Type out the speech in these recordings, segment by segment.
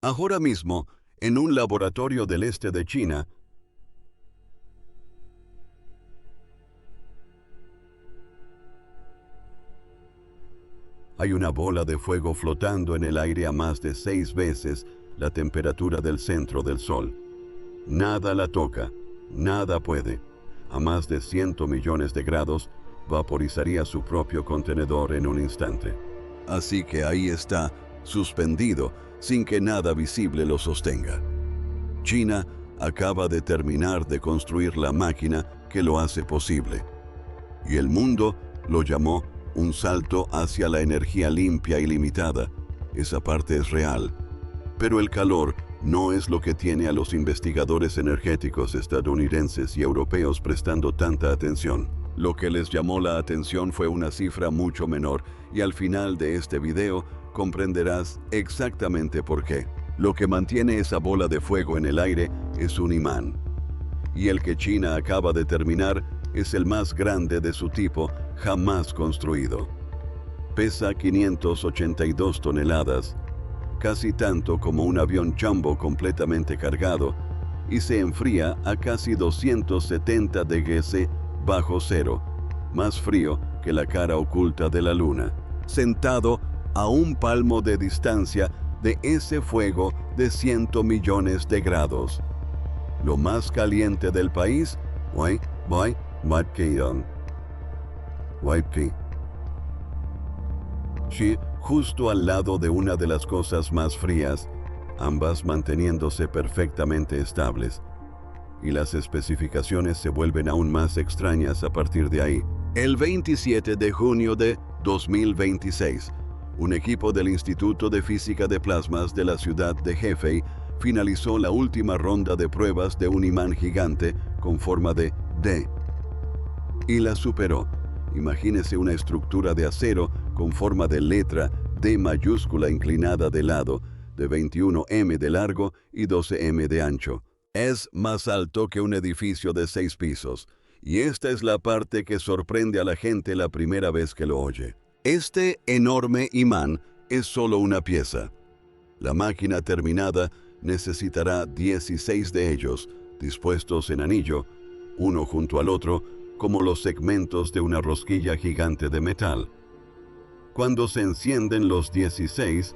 Ahora mismo, en un laboratorio del este de China, hay una bola de fuego flotando en el aire a más de 6 veces la temperatura del centro del Sol. Nada la toca, nada puede. A más de 100 millones de grados, vaporizaría su propio contenedor en un instante. Así que ahí está, suspendido, sin que nada visible lo sostenga. China acaba de terminar de construir la máquina que lo hace posible. Y el mundo lo llamó un salto hacia la energía limpia y limitada. Esa parte es real. Pero el calor no es lo que tiene a los investigadores energéticos estadounidenses y europeos prestando tanta atención. Lo que les llamó la atención fue una cifra mucho menor, y al final de este video comprenderás exactamente por qué. Lo que mantiene esa bola de fuego en el aire es un imán. Y el que China acaba de terminar es el más grande de su tipo jamás construido. Pesa 582 toneladas, casi tanto como un avión jumbo completamente cargado, y se enfría a casi 270 degrees bajo cero, más frío que la cara oculta de la luna. Sentado a un palmo de distancia de ese fuego de 100 millones de grados. Lo más caliente del país, justo al lado de una de las cosas más frías, ambas manteniéndose perfectamente estables. Y las especificaciones se vuelven aún más extrañas a partir de ahí. El 27 de junio de 2026, un equipo del Instituto de Física de Plasmas de la ciudad de Hefei finalizó la última ronda de pruebas de un imán gigante con forma de D. Y la superó. Imagínese una estructura de acero con forma de letra D mayúscula inclinada de lado, de 21 m de largo y 12 m de ancho. Es más alto que un edificio de 6 pisos. Y esta es la parte que sorprende a la gente la primera vez que lo oye. Este enorme imán es solo una pieza. La máquina terminada necesitará 16 de ellos, dispuestos en anillo, uno junto al otro, como los segmentos de una rosquilla gigante de metal. Cuando se encienden los 16,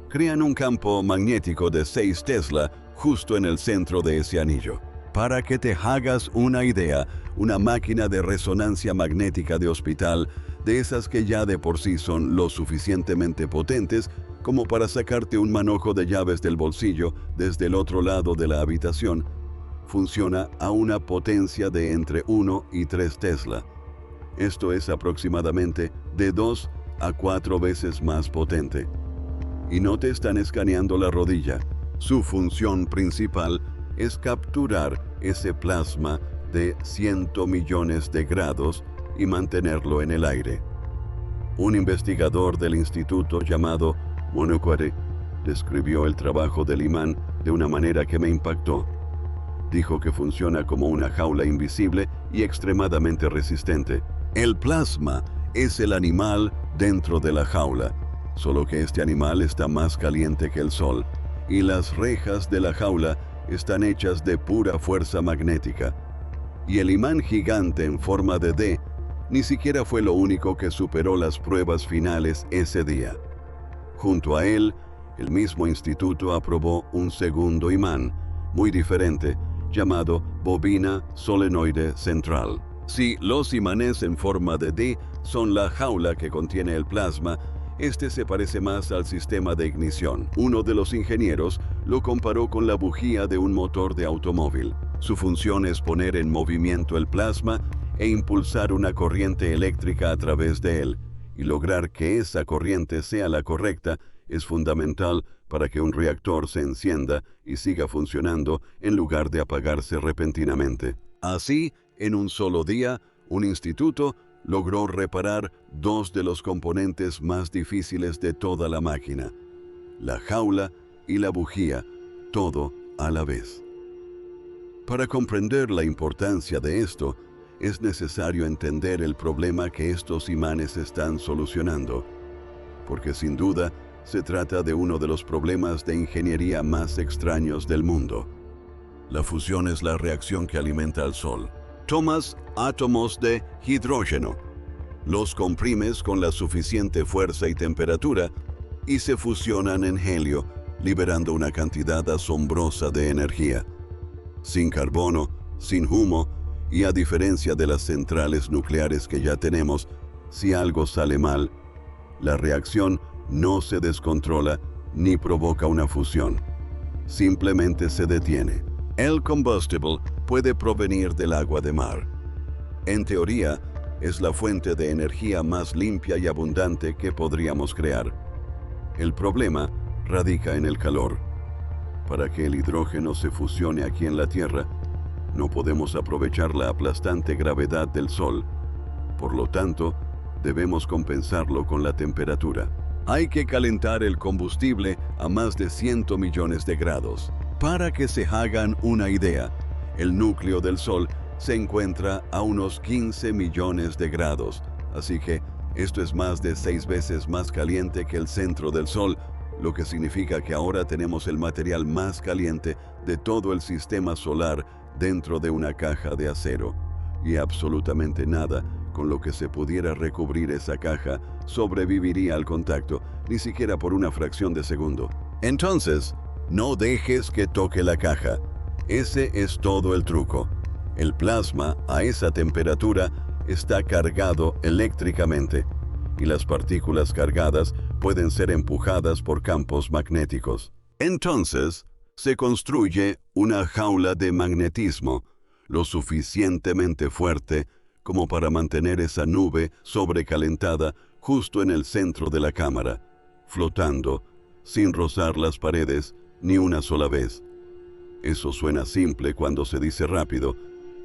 crean un campo magnético de 6 Tesla justo en el centro de ese anillo. Para que te hagas una idea, una máquina de resonancia magnética de hospital, de esas que ya de por sí son lo suficientemente potentes como para sacarte un manojo de llaves del bolsillo desde el otro lado de la habitación, funciona a una potencia de entre 1 y 3 Tesla. Esto es aproximadamente de 2 a 4 veces más potente. Y no te están escaneando la rodilla. Su función principal es capturar ese plasma de 100 millones de grados y mantenerlo en el aire. Un investigador del instituto llamado Monokwari describió el trabajo del imán de una manera que me impactó. Dijo que funciona como una jaula invisible y extremadamente resistente. El plasma es el animal dentro de la jaula, solo que este animal está más caliente que el sol, y las rejas de la jaula están hechas de pura fuerza magnética. Y el imán gigante en forma de D ni siquiera fue lo único que superó las pruebas finales ese día. Junto a él, el mismo instituto aprobó un segundo imán, muy diferente, llamado bobina solenoide central. Si los imanes en forma de D son la jaula que contiene el plasma, este se parece más al sistema de ignición. Uno de los ingenieros lo comparó con la bujía de un motor de automóvil. Su función es poner en movimiento el plasma e impulsar una corriente eléctrica a través de él, y lograr que esa corriente sea la correcta es fundamental para que un reactor se encienda y siga funcionando en lugar de apagarse repentinamente. Así, en un solo día, un instituto logró reparar 2 de los componentes más difíciles de toda la máquina: la jaula y la bujía, todo a la vez. Para comprender la importancia de esto, es necesario entender el problema que estos imanes están solucionando, porque sin duda se trata de uno de los problemas de ingeniería más extraños del mundo. La fusión es la reacción que alimenta al Sol. Tomas átomos de hidrógeno, los comprimes con la suficiente fuerza y temperatura y se fusionan en helio, liberando una cantidad asombrosa de energía. Sin carbono, sin humo, y a diferencia de las centrales nucleares que ya tenemos, si algo sale mal, la reacción no se descontrola ni provoca una fusión. Simplemente se detiene. El combustible puede provenir del agua de mar. En teoría, es la fuente de energía más limpia y abundante que podríamos crear. El problema radica en el calor. Para que el hidrógeno se fusione aquí en la Tierra, no podemos aprovechar la aplastante gravedad del Sol. Por lo tanto, debemos compensarlo con la temperatura. Hay que calentar el combustible a más de 100 millones de grados. Para que se hagan una idea, el núcleo del Sol se encuentra a unos 15 millones de grados, así que esto es más de 6 veces más caliente que el centro del Sol, lo que significa que ahora tenemos el material más caliente de todo el sistema solar dentro de una caja de acero, y absolutamente nada con lo que se pudiera recubrir esa caja sobreviviría al contacto, ni siquiera por una fracción de segundo. Entonces, no dejes que toque la caja. Ese es todo el truco. El plasma, a esa temperatura, está cargado eléctricamente, y las partículas cargadas pueden ser empujadas por campos magnéticos. Entonces, se construye una jaula de magnetismo lo suficientemente fuerte como para mantener esa nube sobrecalentada justo en el centro de la cámara, flotando, sin rozar las paredes ni una sola vez. Eso suena simple cuando se dice rápido,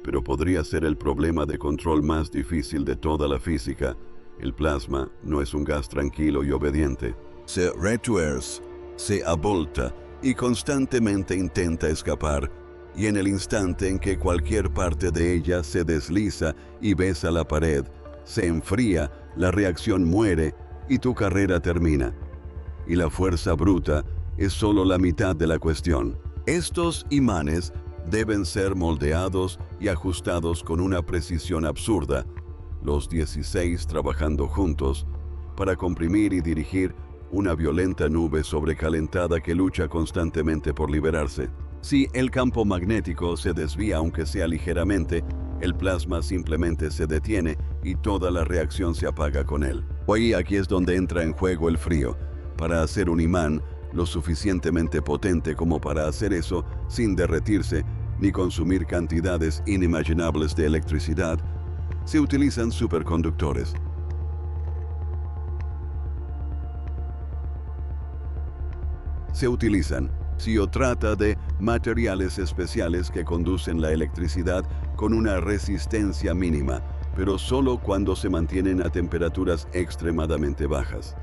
pero podría ser el problema de control más difícil de toda la física. El plasma no es un gas tranquilo y obediente. Se retuerce, se abulta y constantemente intenta escapar, y en el instante en que cualquier parte de ella se desliza y besa la pared, se enfría, la reacción muere y tu carrera termina. Y la fuerza bruta es solo la mitad de la cuestión. Estos imanes deben ser moldeados y ajustados con una precisión absurda, los 16 trabajando juntos, para comprimir y dirigir una violenta nube sobrecalentada que lucha constantemente por liberarse. Si el campo magnético se desvía aunque sea ligeramente, el plasma simplemente se detiene y toda la reacción se apaga con él. Hoy aquí es donde entra en juego el frío. Para hacer un imán lo suficientemente potente como para hacer eso sin derretirse ni consumir cantidades inimaginables de electricidad, se utilizan superconductores. Se trata de materiales especiales que conducen la electricidad con una resistencia mínima, pero solo cuando se mantienen a temperaturas extremadamente bajas.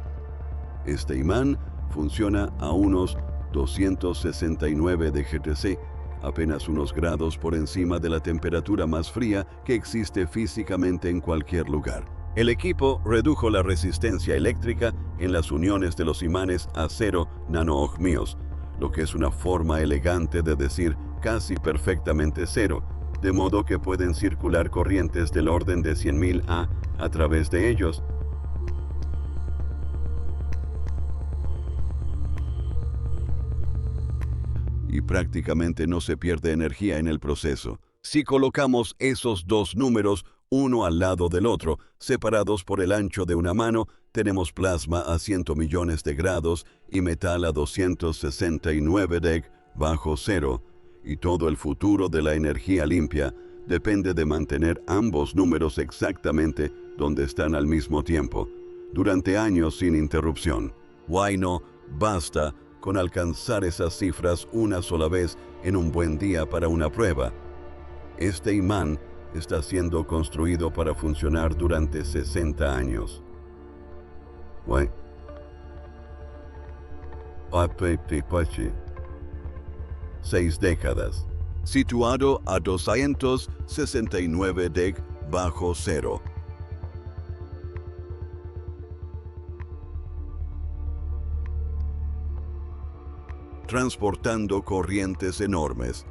Este imán funciona a unos 269 de GTC, apenas unos grados por encima de la temperatura más fría que existe físicamente en cualquier lugar. El equipo redujo la resistencia eléctrica en las uniones de los imanes a 0 nano-ohmios, lo que es una forma elegante de decir casi perfectamente cero, de modo que pueden circular corrientes del orden de 100.000 a través de ellos. Y prácticamente no se pierde energía en el proceso. Si colocamos esos dos números uno al lado del otro, separados por el ancho de una mano, tenemos plasma a 100 millones de grados y metal a 269 deg bajo cero, y todo el futuro de la energía limpia depende de mantener ambos números exactamente donde están al mismo tiempo, durante años sin interrupción. No basta con alcanzar esas cifras una sola vez en un buen día para una prueba. Este imán está siendo construido para funcionar durante 60 años. 6 décadas. Situado a 269 deg bajo cero. Transportando corrientes enormes,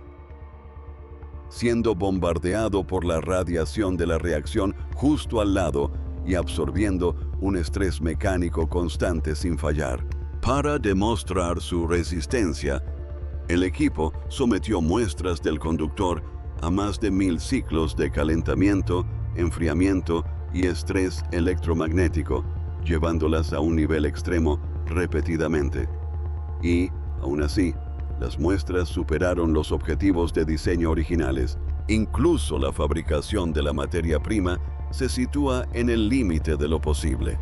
siendo bombardeado por la radiación de la reacción justo al lado y absorbiendo un estrés mecánico constante sin fallar. Para demostrar su resistencia, el equipo sometió muestras del conductor a más de 1000 ciclos de calentamiento, enfriamiento y estrés electromagnético, llevándolas a un nivel extremo repetidamente. Y, aún así, las muestras superaron los objetivos de diseño originales. Incluso la fabricación de la materia prima se sitúa en el límite de lo posible.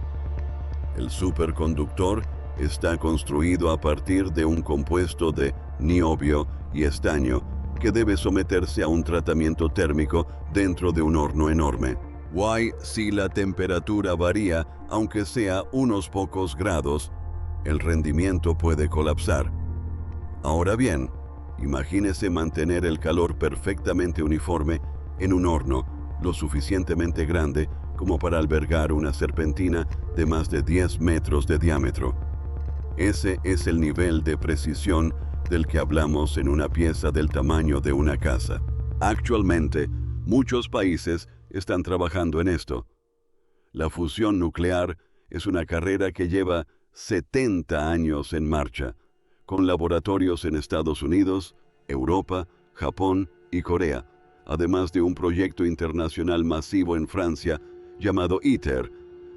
El superconductor está construido a partir de un compuesto de niobio y estaño que debe someterse a un tratamiento térmico dentro de un horno enorme. Si la temperatura varía, aunque sea unos pocos grados, el rendimiento puede colapsar. Ahora bien, imagínese mantener el calor perfectamente uniforme en un horno lo suficientemente grande como para albergar una serpentina de más de 10 metros de diámetro. Ese es el nivel de precisión del que hablamos en una pieza del tamaño de una casa. Actualmente, muchos países están trabajando en esto. La fusión nuclear es una carrera que lleva 70 años en marcha, con laboratorios en Estados Unidos, Europa, Japón y Corea, además de un proyecto internacional masivo en Francia llamado ITER,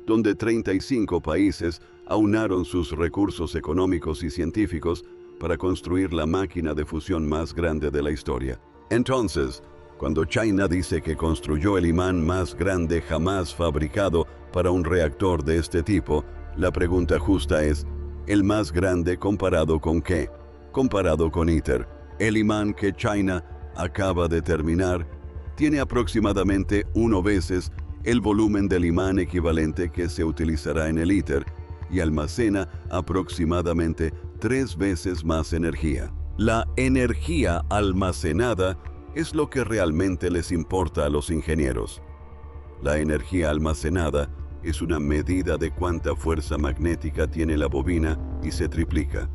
donde 35 países aunaron sus recursos económicos y científicos para construir la máquina de fusión más grande de la historia. Entonces, cuando China dice que construyó el imán más grande jamás fabricado para un reactor de este tipo, la pregunta justa es, ¿el más grande comparado con qué? Comparado con ITER. El imán que China acaba de terminar tiene aproximadamente 1 veces el volumen del imán equivalente que se utilizará en el ITER y almacena aproximadamente 3 veces más energía. La energía almacenada es lo que realmente les importa a los ingenieros. La energía almacenada es una medida de cuánta fuerza magnética tiene la bobina y se triplica.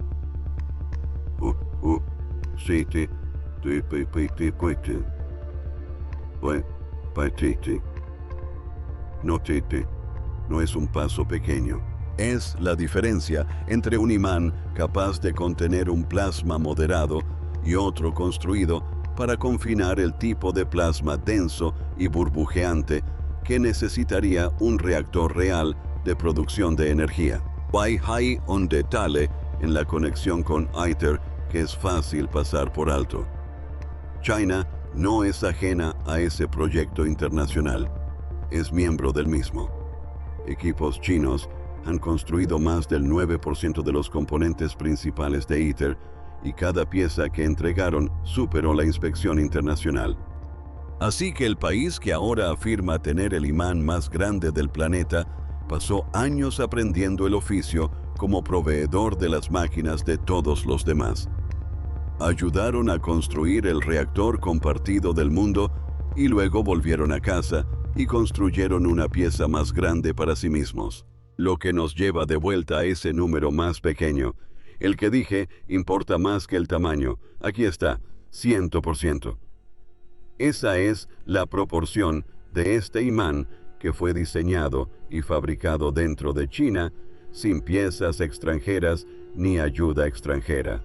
No es un paso pequeño. Es la diferencia entre un imán capaz de contener un plasma moderado y otro construido para confinar el tipo de plasma denso y burbujeante que necesitaría un reactor real de producción de energía. Hay un detalle en la conexión con ITER que es fácil pasar por alto. China no es ajena a ese proyecto internacional. Es miembro del mismo. Equipos chinos han construido más del 9% de los componentes principales de ITER y cada pieza que entregaron superó la inspección internacional. Así que el país que ahora afirma tener el imán más grande del planeta pasó años aprendiendo el oficio como proveedor de las máquinas de todos los demás. Ayudaron a construir el reactor compartido del mundo y luego volvieron a casa y construyeron una pieza más grande para sí mismos. Lo que nos lleva de vuelta a ese número más pequeño. El que dije importa más que el tamaño. Aquí está, 100%. Esa es la proporción de este imán que fue diseñado y fabricado dentro de China, sin piezas extranjeras ni ayuda extranjera.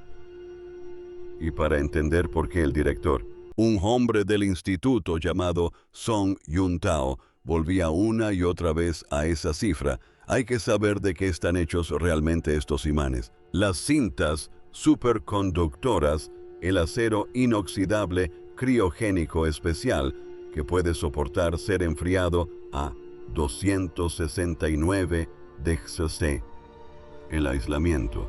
Y para entender por qué el director, un hombre del instituto llamado Song Yuntao, volvía una y otra vez a esa cifra, hay que saber de qué están hechos realmente estos imanes. Las cintas superconductoras, el acero inoxidable criogénico especial que puede soportar ser enfriado a 269 degc. El aislamiento.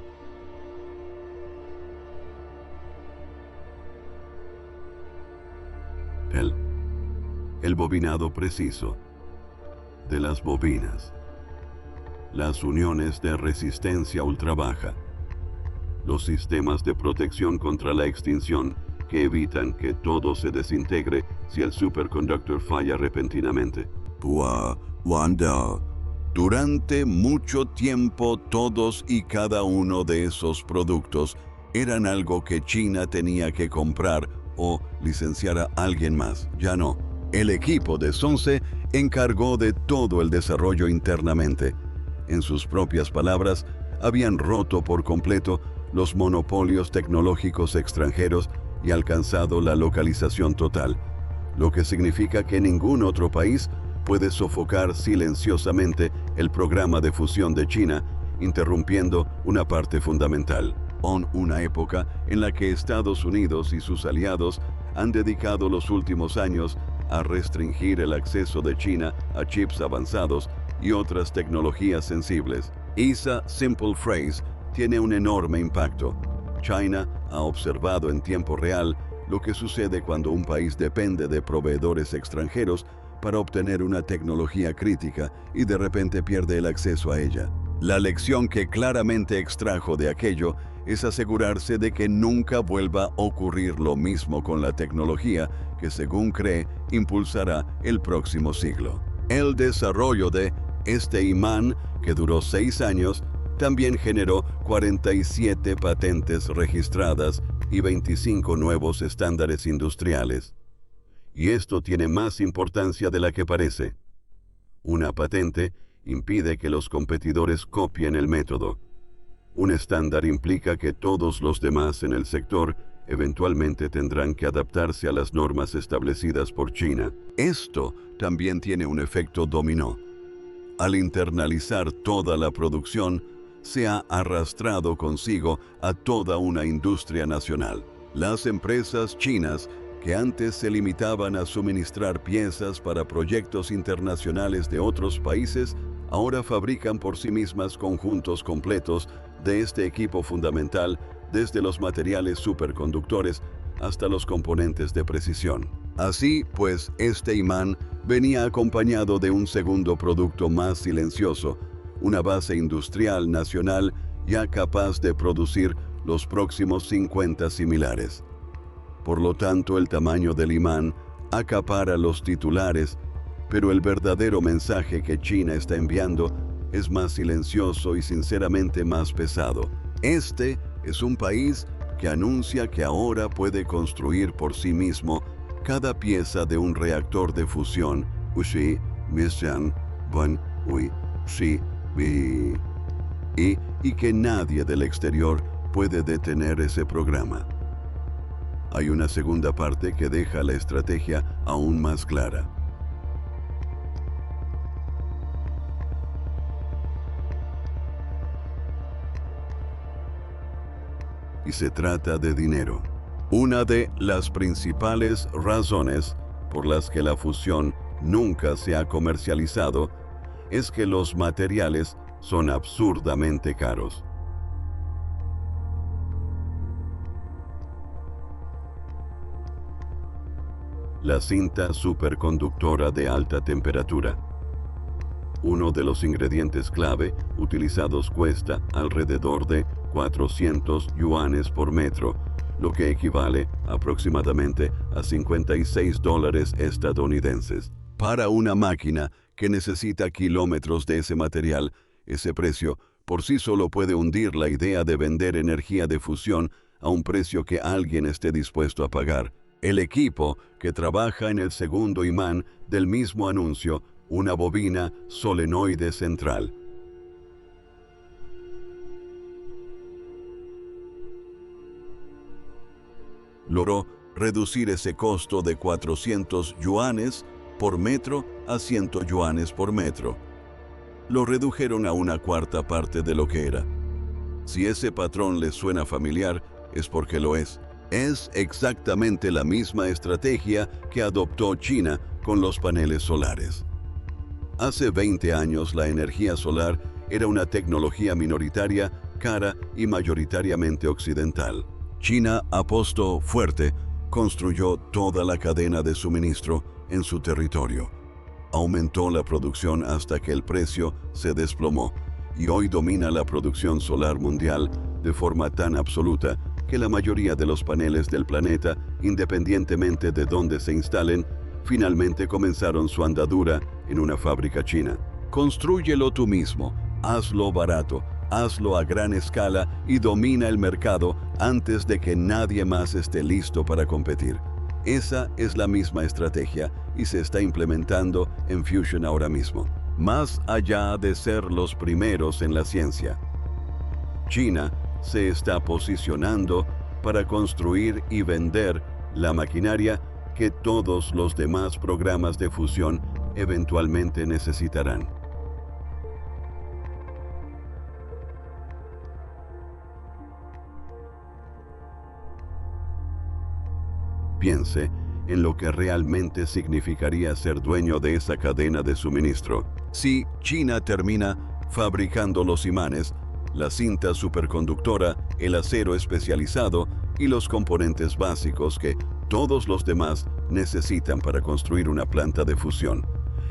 El bobinado preciso de las bobinas. Las uniones de resistencia ultra baja. Los sistemas de protección contra la extinción que evitan que todo se desintegre si el superconductor falla repentinamente. Wanda. Durante mucho tiempo todos y cada uno de esos productos eran algo que China tenía que comprar o licenciar a alguien más. Ya no. El equipo de Sun Se encargó de todo el desarrollo internamente. En sus propias palabras, habían roto por completo los monopolios tecnológicos extranjeros y alcanzado la localización total, lo que significa que ningún otro país puede sofocar silenciosamente el programa de fusión de China, interrumpiendo una parte fundamental. En una época en la que Estados Unidos y sus aliados han dedicado los últimos años a restringir el acceso de China a chips avanzados y otras tecnologías sensibles. Esa simple phrase tiene un enorme impacto. China ha observado en tiempo real lo que sucede cuando un país depende de proveedores extranjeros para obtener una tecnología crítica y de repente pierde el acceso a ella. La lección que claramente extrajo de aquello es asegurarse de que nunca vuelva a ocurrir lo mismo con la tecnología que, según cree, impulsará el próximo siglo. El desarrollo de este imán, que duró 6 años, también generó 47 patentes registradas y 25 nuevos estándares industriales. Y esto tiene más importancia de la que parece. Una patente impide que los competidores copien el método. Un estándar implica que todos los demás en el sector eventualmente tendrán que adaptarse a las normas establecidas por China. Esto también tiene un efecto dominó. Al internalizar toda la producción, se ha arrastrado consigo a toda una industria nacional. Las empresas chinas, que antes se limitaban a suministrar piezas para proyectos internacionales de otros países, ahora fabrican por sí mismas conjuntos completos de este equipo fundamental, desde los materiales superconductores hasta los componentes de precisión. Así pues, este imán venía acompañado de un segundo producto más silencioso, una base industrial nacional ya capaz de producir los próximos 50 similares. Por lo tanto, el tamaño del imán acapara los titulares, pero el verdadero mensaje que China está enviando es más silencioso y sinceramente más pesado. Este es un país que anuncia que ahora puede construir por sí mismo cada pieza de un reactor de fusión, y que nadie del exterior puede detener ese programa. Hay una segunda parte que deja la estrategia aún más clara. Y se trata de dinero. Una de las principales razones por las que la fusión nunca se ha comercializado es que los materiales son absurdamente caros. La cinta superconductora de alta temperatura. Uno de los ingredientes clave utilizados cuesta alrededor de 400 yuanes por metro, lo que equivale aproximadamente a $56 estadounidenses. Para una máquina que necesita kilómetros de ese material, ese precio por sí solo puede hundir la idea de vender energía de fusión a un precio que alguien esté dispuesto a pagar. El equipo que trabaja en el segundo imán del mismo anuncio, una bobina solenoide central. Logró reducir ese costo de 400 yuanes por metro a 100 yuanes por metro. Lo redujeron a una cuarta parte de lo que era. Si ese patrón les suena familiar, es porque lo es. Es exactamente la misma estrategia que adoptó China con los paneles solares. Hace 20 años la energía solar era una tecnología minoritaria, cara y mayoritariamente occidental. China apostó fuerte, construyó toda la cadena de suministro en su territorio. Aumentó la producción hasta que el precio se desplomó y hoy domina la producción solar mundial de forma tan absoluta que la mayoría de los paneles del planeta, independientemente de dónde se instalen, finalmente comenzaron su andadura en una fábrica china. Constrúyelo tú mismo, hazlo barato, hazlo a gran escala y domina el mercado antes de que nadie más esté listo para competir. Esa es la misma estrategia y se está implementando en Fusion ahora mismo. Más allá de ser los primeros en la ciencia, China se está posicionando para construir y vender la maquinaria que todos los demás programas de fusión eventualmente necesitarán. Piense en lo que realmente significaría ser dueño de esa cadena de suministro. Si China termina fabricando los imanes, la cinta superconductora, el acero especializado y los componentes básicos que todos los demás necesitan para construir una planta de fusión,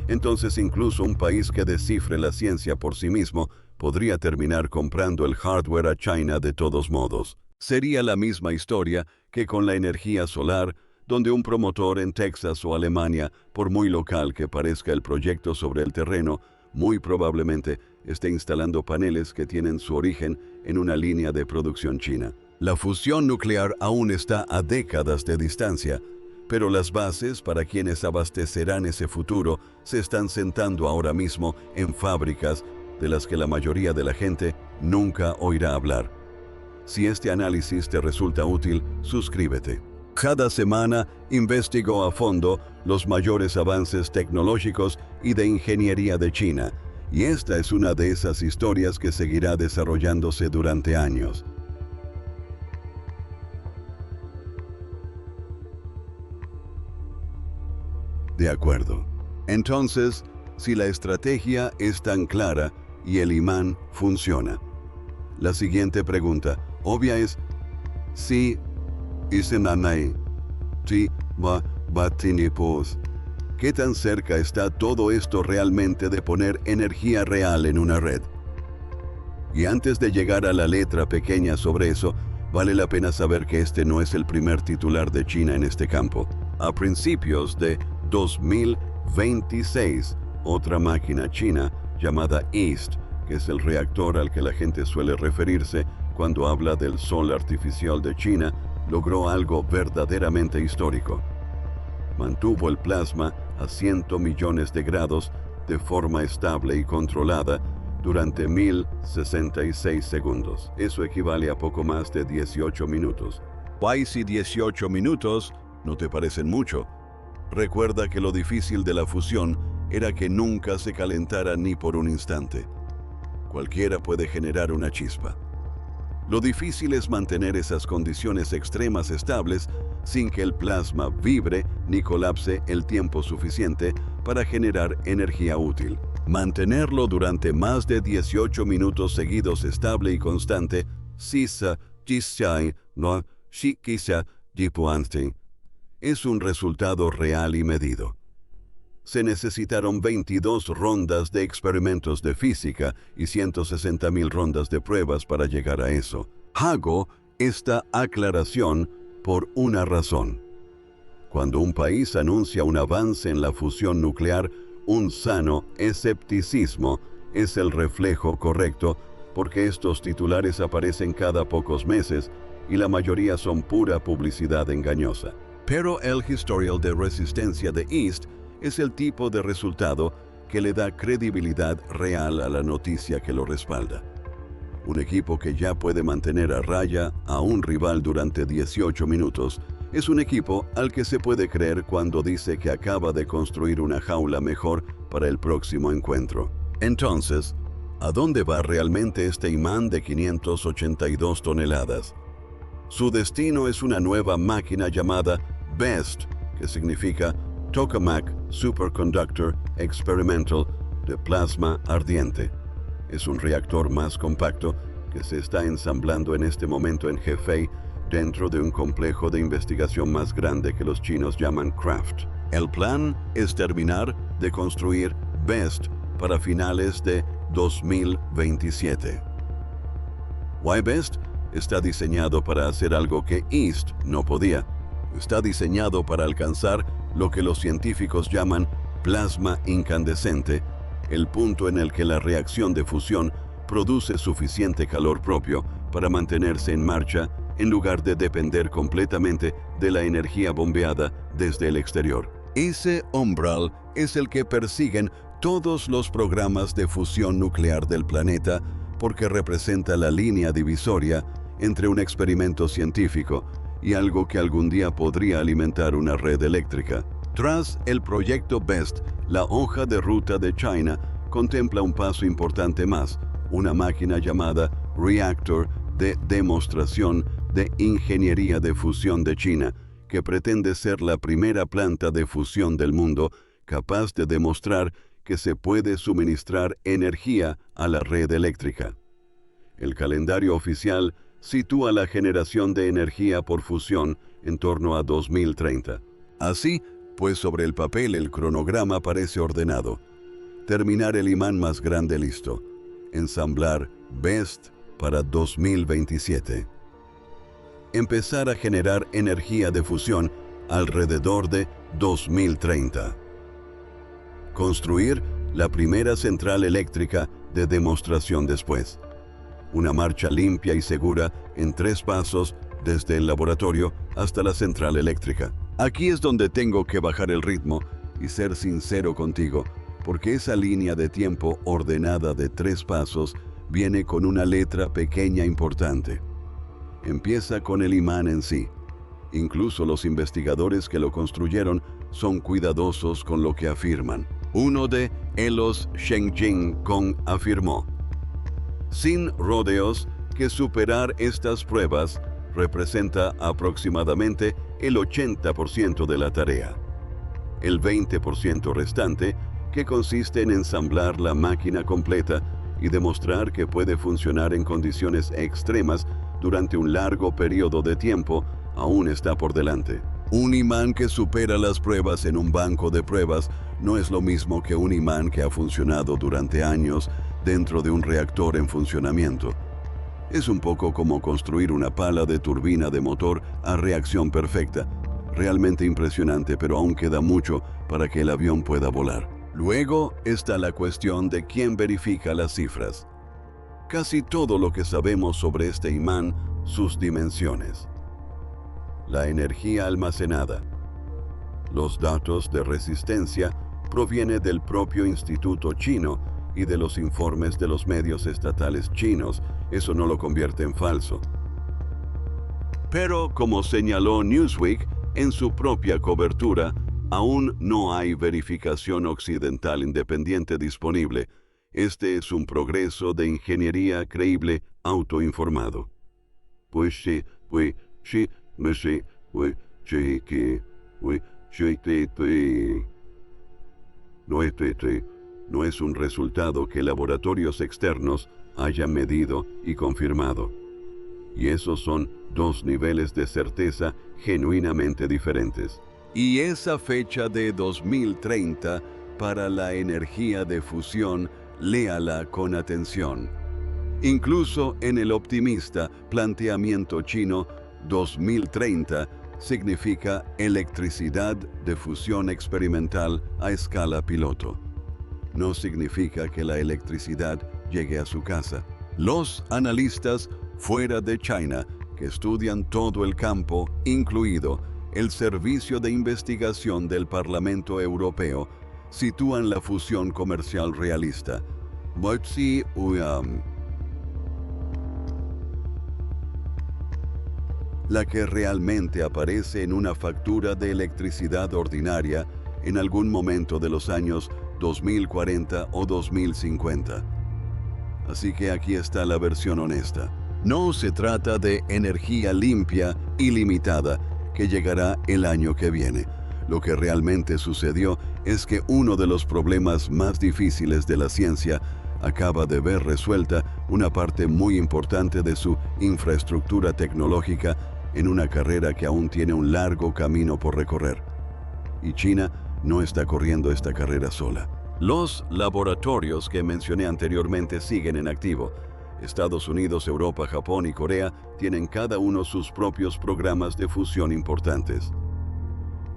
entonces incluso un país que descifre la ciencia por sí mismo podría terminar comprando el hardware a China de todos modos. Sería la misma historia que con la energía solar, donde un promotor en Texas o Alemania, por muy local que parezca el proyecto sobre el terreno, muy probablemente esté instalando paneles que tienen su origen en una línea de producción china. La fusión nuclear aún está a décadas de distancia, pero las bases para quienes abastecerán ese futuro se están sentando ahora mismo en fábricas de las que la mayoría de la gente nunca oirá hablar. Si este análisis te resulta útil, suscríbete. Cada semana investigo a fondo los mayores avances tecnológicos y de ingeniería de China, y esta es una de esas historias que seguirá desarrollándose durante años. De acuerdo. Entonces, si la estrategia es tan clara y el imán funciona, la siguiente pregunta obvia es, si isenanai, ti batinipos, ¿qué tan cerca está todo esto realmente de poner energía real en una red? Y antes de llegar a la letra pequeña sobre eso, vale la pena saber que este no es el primer titular de China en este campo. A principios de 2026, otra máquina china llamada East, que es el reactor al que la gente suele referirse cuando habla del sol artificial de China, logró algo verdaderamente histórico. Mantuvo el plasma a 100 millones de grados de forma estable y controlada durante 1066 segundos. Eso equivale a poco más de 18 minutos. ¿Why si 18 minutos no te parecen mucho? Recuerda que lo difícil de la fusión era que nunca se calentara ni por un instante. Cualquiera puede generar una chispa. Lo difícil es mantener esas condiciones extremas estables sin que el plasma vibre ni colapse el tiempo suficiente para generar energía útil. Mantenerlo durante más de 18 minutos seguidos estable y constante, es un resultado real y medido. Se necesitaron 22 rondas de experimentos de física y 160.000 rondas de pruebas para llegar a eso. Hago esta aclaración por una razón. Cuando un país anuncia un avance en la fusión nuclear, un sano escepticismo es el reflejo correcto, porque estos titulares aparecen cada pocos meses y la mayoría son pura publicidad engañosa. Pero el historial de resistencia de East es el tipo de resultado que le da credibilidad real a la noticia que lo respalda. Un equipo que ya puede mantener a raya a un rival durante 18 minutos es un equipo al que se puede creer cuando dice que acaba de construir una jaula mejor para el próximo encuentro. Entonces, ¿a dónde va realmente este imán de 582 toneladas? Su destino es una nueva máquina llamada BEST, que significa Tokamak Superconductor Experimental de plasma ardiente. Es un reactor más compacto que se está ensamblando en este momento en Hefei dentro de un complejo de investigación más grande que los chinos llaman CRAFT. El plan es terminar de construir BEST para finales de 2027. ¿Why BEST? está diseñado para hacer algo que East no podía. Está diseñado para alcanzar lo que los científicos llaman plasma incandescente, el punto en el que la reacción de fusión produce suficiente calor propio para mantenerse en marcha en lugar de depender completamente de la energía bombeada desde el exterior. Ese umbral es el que persiguen todos los programas de fusión nuclear del planeta porque representa la línea divisoria entre un experimento científico y algo que algún día podría alimentar una red eléctrica. Tras el proyecto BEST, la hoja de ruta de China contempla un paso importante más, una máquina llamada Reactor de Demostración de Ingeniería de Fusión de China, que pretende ser la primera planta de fusión del mundo capaz de demostrar que se puede suministrar energía a la red eléctrica. El calendario oficial sitúa la generación de energía por fusión en torno a 2030. Así, pues sobre el papel el cronograma parece ordenado. Terminar el imán más grande listo. Ensamblar BEST para 2027. Empezar a generar energía de fusión alrededor de 2030. Construir la primera central eléctrica de demostración después. Una marcha limpia y segura en 3 pasos desde el laboratorio hasta la central eléctrica. Aquí es donde tengo que bajar el ritmo y ser sincero contigo, porque esa línea de tiempo ordenada de 3 pasos viene con una letra pequeña importante. Empieza con el imán en sí. Incluso los investigadores que lo construyeron son cuidadosos con lo que afirman. Uno de ellos, Shengjing Kong, afirmó, sin rodeos, que superar estas pruebas representa aproximadamente el 80% de la tarea. El 20% restante, que consiste en ensamblar la máquina completa y demostrar que puede funcionar en condiciones extremas durante un largo periodo de tiempo, aún está por delante. Un imán que supera las pruebas en un banco de pruebas no es lo mismo que un imán que ha funcionado durante años dentro de un reactor en funcionamiento. Es un poco como construir una pala de turbina de motor a reacción perfecta. Realmente impresionante, pero aún queda mucho para que el avión pueda volar. Luego está la cuestión de quién verifica las cifras. Casi todo lo que sabemos sobre este imán, sus dimensiones. La energía almacenada. Los datos de resistencia provienen del propio Instituto Chino y de los informes de los medios estatales chinos. Eso no lo convierte en falso. Pero, como señaló Newsweek en su propia cobertura, aún no hay verificación occidental independiente disponible. Este es un progreso de ingeniería creíble autoinformado. No es un resultado que laboratorios externos hayan medido y confirmado. Y esos son 2 niveles de certeza genuinamente diferentes. Y esa fecha de 2030 para la energía de fusión, léala con atención. Incluso en el optimista planteamiento chino, 2030 significa electricidad de fusión experimental a escala piloto. No significa que la electricidad llegue a su casa. Los analistas fuera de China, que estudian todo el campo, incluido el Servicio de Investigación del Parlamento Europeo, sitúan la fusión comercial realista. La que realmente aparece en una factura de electricidad ordinaria en algún momento de los años 2040 o 2050. Así que aquí está la versión honesta. No se trata de energía limpia y limitada que llegará el año que viene. Lo que realmente sucedió es que uno de los problemas más difíciles de la ciencia acaba de ver resuelta una parte muy importante de su infraestructura tecnológica en una carrera que aún tiene un largo camino por recorrer. Y China no está corriendo esta carrera sola. Los laboratorios que mencioné anteriormente siguen en activo, Estados Unidos, Europa, Japón y Corea tienen cada uno sus propios programas de fusión importantes.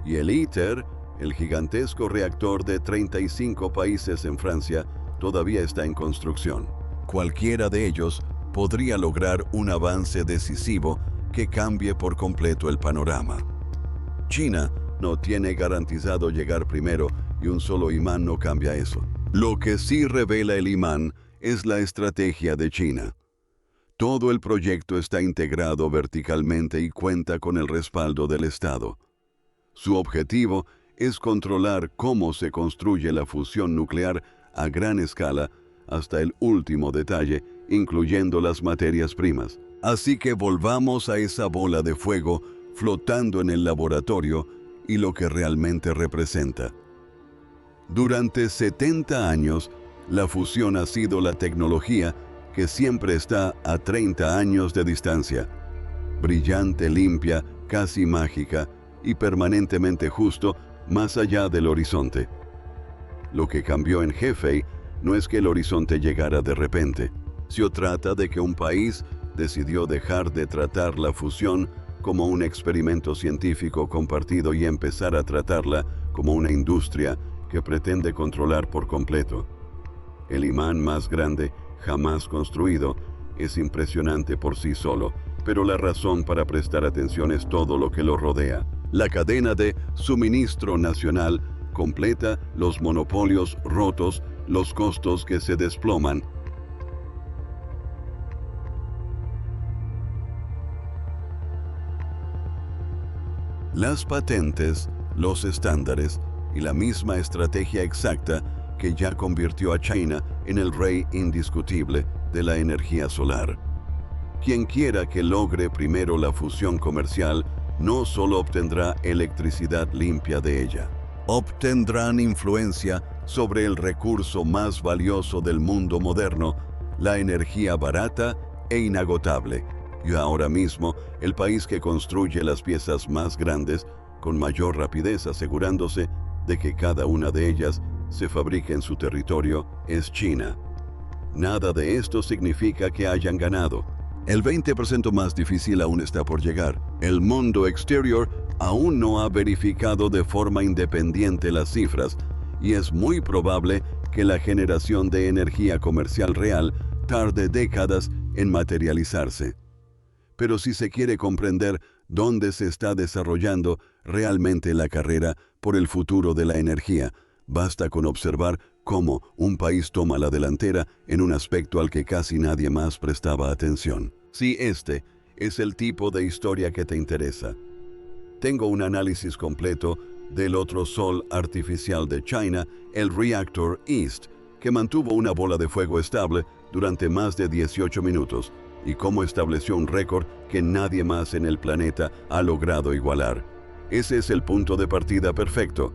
Y el ITER, el gigantesco reactor de 35 países en Francia, todavía está en construcción. Cualquiera de ellos podría lograr un avance decisivo que cambie por completo el panorama. China no tiene garantizado llegar primero y un solo imán no cambia eso. Lo que sí revela el imán es la estrategia de China. Todo el proyecto está integrado verticalmente y cuenta con el respaldo del Estado. Su objetivo es controlar cómo se construye la fusión nuclear a gran escala hasta el último detalle, incluyendo las materias primas. Así que volvamos a esa bola de fuego flotando en el laboratorio y lo que realmente representa. Durante 70 años, la fusión ha sido la tecnología que siempre está a 30 años de distancia. Brillante, limpia, casi mágica y permanentemente justo más allá del horizonte. Lo que cambió en Hefei no es que el horizonte llegara de repente. Se trata de que un país decidió dejar de tratar la fusión como un experimento científico compartido y empezar a tratarla como una industria que pretende controlar por completo. El imán más grande jamás construido es impresionante por sí solo, pero la razón para prestar atención es todo lo que lo rodea. La cadena de suministro nacional completa, los monopolios rotos, los costos que se desploman. Las patentes, los estándares y la misma estrategia exacta que ya convirtió a China en el rey indiscutible de la energía solar. Quien quiera que logre primero la fusión comercial no solo obtendrá electricidad limpia de ella, obtendrán influencia sobre el recurso más valioso del mundo moderno, la energía barata e inagotable. Y ahora mismo, el país que construye las piezas más grandes, con mayor rapidez asegurándose de que cada una de ellas se fabrique en su territorio, es China. Nada de esto significa que hayan ganado. El 20% más difícil aún está por llegar. El mundo exterior aún no ha verificado de forma independiente las cifras, y es muy probable que la generación de energía comercial real tarde décadas en materializarse. Pero si se quiere comprender dónde se está desarrollando realmente la carrera por el futuro de la energía, basta con observar cómo un país toma la delantera en un aspecto al que casi nadie más prestaba atención. Si este es el tipo de historia que te interesa, tengo un análisis completo del otro sol artificial de China, el Reactor East, que mantuvo una bola de fuego estable durante más de 18 minutos y cómo estableció un récord que nadie más en el planeta ha logrado igualar. Ese es el punto de partida perfecto.